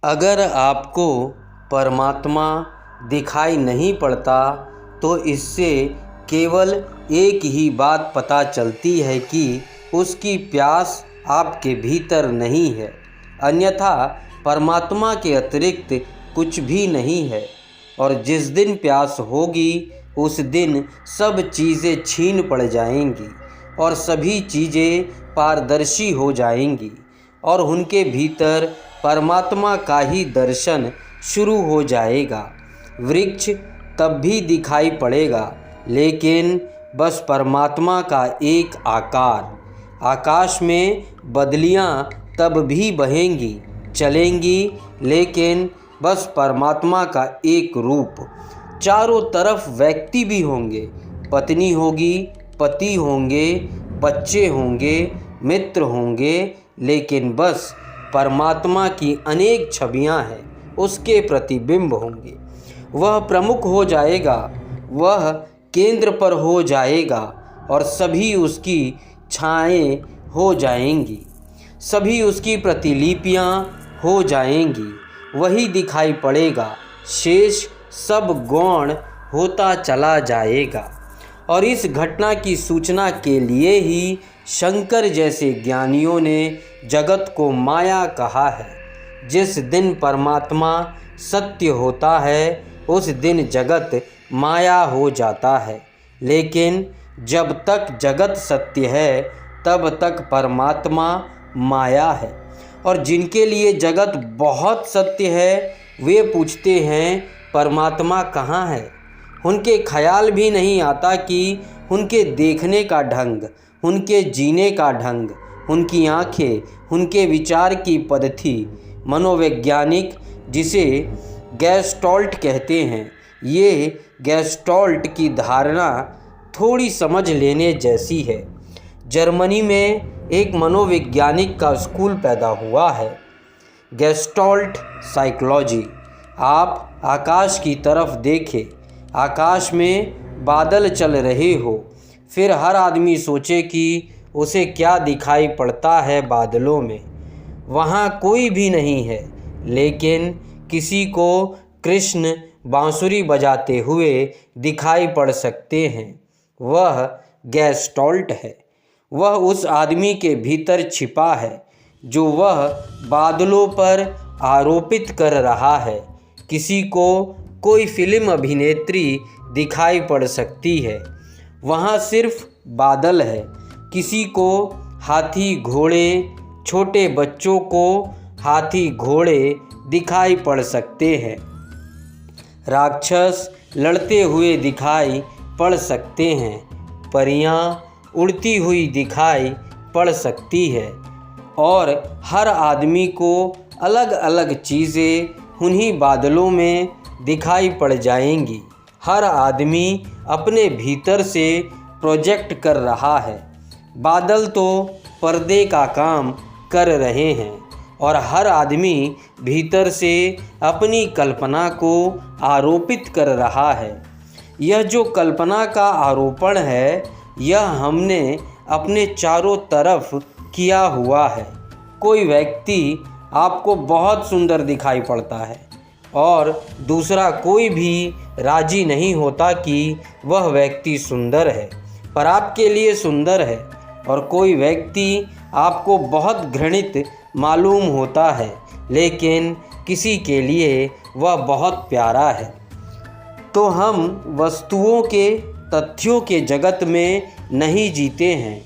अगर आपको परमात्मा दिखाई नहीं पड़ता तो इससे केवल एक ही बात पता चलती है कि उसकी प्यास आपके भीतर नहीं है, अन्यथा परमात्मा के अतिरिक्त कुछ भी नहीं है। और जिस दिन प्यास होगी उस दिन सब चीज़ें छीन पड़ जाएंगी और सभी चीज़ें पारदर्शी हो जाएंगी और उनके भीतर परमात्मा का ही दर्शन शुरू हो जाएगा। वृक्ष तब भी दिखाई पड़ेगा, लेकिन बस परमात्मा का एक आकार। आकाश में बदलियाँ तब भी बहेंगी, चलेंगी, लेकिन बस परमात्मा का एक रूप। चारों तरफ व्यक्ति भी होंगे, पत्नी होगी, पति होंगे, बच्चे होंगे, मित्र होंगे, लेकिन बस परमात्मा की अनेक छवियां हैं, उसके प्रतिबिंब होंगे। वह प्रमुख हो जाएगा, वह केंद्र पर हो जाएगा और सभी उसकी छाएं हो जाएंगी, सभी उसकी प्रतिलिपियां हो जाएंगी। वही दिखाई पड़ेगा, शेष सब गौण होता चला जाएगा। और इस घटना की सूचना के लिए ही शंकर जैसे ज्ञानियों ने जगत को माया कहा है। जिस दिन परमात्मा सत्य होता है उस दिन जगत माया हो जाता है, लेकिन जब तक जगत सत्य है तब तक परमात्मा माया है। और जिनके लिए जगत बहुत सत्य है वे पूछते हैं परमात्मा कहाँ है। उनके ख्याल भी नहीं आता कि उनके देखने का ढंग, उनके जीने का ढंग, उनकी आँखें, उनके विचार की पद्धति, मनोवैज्ञानिक जिसे गैस्टॉल्ट कहते हैं, ये गैस्टॉल्ट की धारणा थोड़ी समझ लेने जैसी है। जर्मनी में एक मनोवैज्ञानिक का स्कूल पैदा हुआ है, गैस्टॉल्ट साइकोलॉजी। आप आकाश की तरफ देखें, आकाश में बादल चल रहे हो, फिर हर आदमी सोचे कि उसे क्या दिखाई पड़ता है बादलों में। वहाँ कोई भी नहीं है, लेकिन किसी को कृष्ण बांसुरी बजाते हुए दिखाई पड़ सकते हैं। वह गैस्टॉल्ट है। वह उस आदमी के भीतर छिपा है जो वह बादलों पर आरोपित कर रहा है। किसी को कोई फिल्म अभिनेत्री दिखाई पड़ सकती है, वहाँ सिर्फ बादल है। किसी को हाथी घोड़े, छोटे बच्चों को हाथी घोड़े दिखाई पड़ सकते हैं। राक्षस लड़ते हुए दिखाई पड़ सकते हैं, परियां उड़ती हुई दिखाई पड़ सकती है। और हर आदमी को अलग अलग चीज़ें उन्हीं बादलों में दिखाई पड़ जाएंगी। हर आदमी अपने भीतर से प्रोजेक्ट कर रहा है। बादल तो पर्दे का काम कर रहे हैं और हर आदमी भीतर से अपनी कल्पना को आरोपित कर रहा है। यह जो कल्पना का आरोपण है, यह हमने अपने चारों तरफ किया हुआ है। कोई व्यक्ति आपको बहुत सुंदर दिखाई पड़ता है और दूसरा कोई भी राजी नहीं होता कि वह व्यक्ति सुंदर है, पर आपके लिए सुंदर है। और कोई व्यक्ति आपको बहुत घृणित मालूम होता है, लेकिन किसी के लिए वह बहुत प्यारा है। तो हम वस्तुओं के, तथ्यों के जगत में नहीं जीते हैं,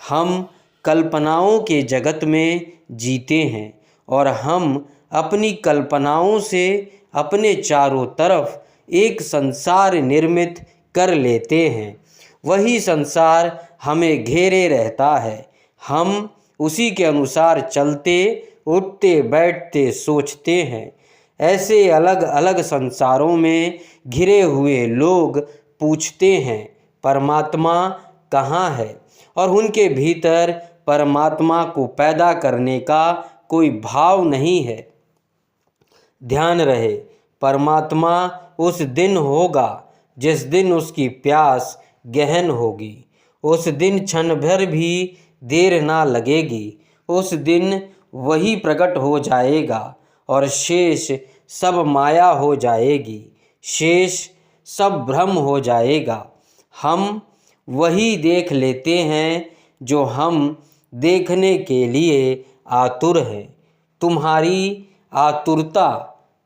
हम कल्पनाओं के जगत में जीते हैं। और हम अपनी कल्पनाओं से अपने चारों तरफ एक संसार निर्मित कर लेते हैं। वही संसार हमें घेरे रहता है। हम उसी के अनुसार चलते, उठते, बैठते, सोचते हैं। ऐसे अलग अलग संसारों में घिरे हुए लोग पूछते हैं परमात्मा कहाँ है, और उनके भीतर परमात्मा को पैदा करने का कोई भाव नहीं है। ध्यान रहे, परमात्मा उस दिन होगा जिस दिन उसकी प्यास गहन होगी। उस दिन क्षण भर भी देर ना लगेगी। उस दिन वही प्रकट हो जाएगा और शेष सब माया हो जाएगी, शेष सब भ्रम हो जाएगा। हम वही देख लेते हैं जो हम देखने के लिए आतुर हैं। तुम्हारी आतुरता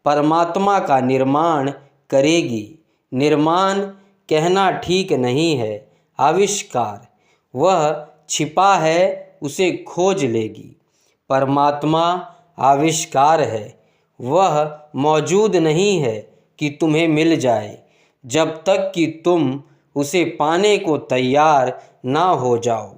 परमात्मा का निर्माण करेगी। निर्माण कहना ठीक नहीं है, आविष्कार। वह छिपा है, उसे खोज लेगी। परमात्मा आविष्कार है, वह मौजूद नहीं है कि तुम्हें मिल जाए। जब तक कि तुम उसे पाने को तैयार ना हो जाओ,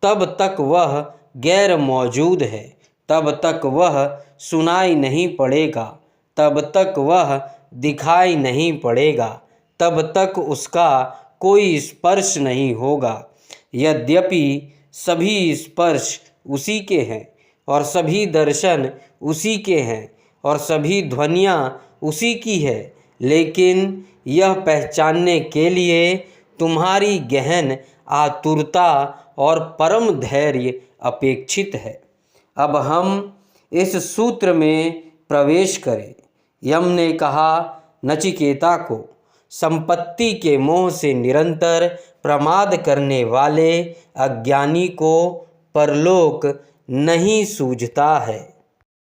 तब तक वह गैर मौजूद है। तब तक वह सुनाई नहीं पड़ेगा, तब तक वह दिखाई नहीं पड़ेगा, तब तक उसका कोई स्पर्श नहीं होगा। यद्यपि सभी स्पर्श उसी के हैं और सभी दर्शन उसी के हैं और सभी ध्वनियाँ उसी की है, लेकिन यह पहचानने के लिए तुम्हारी गहन आतुरता और परम धैर्य अपेक्षित है। अब हम इस सूत्र में प्रवेश करें। यम ने कहा, नचिकेता को संपत्ति के मोह से निरंतर प्रमाद करने वाले अज्ञानी को परलोक नहीं सूझता है।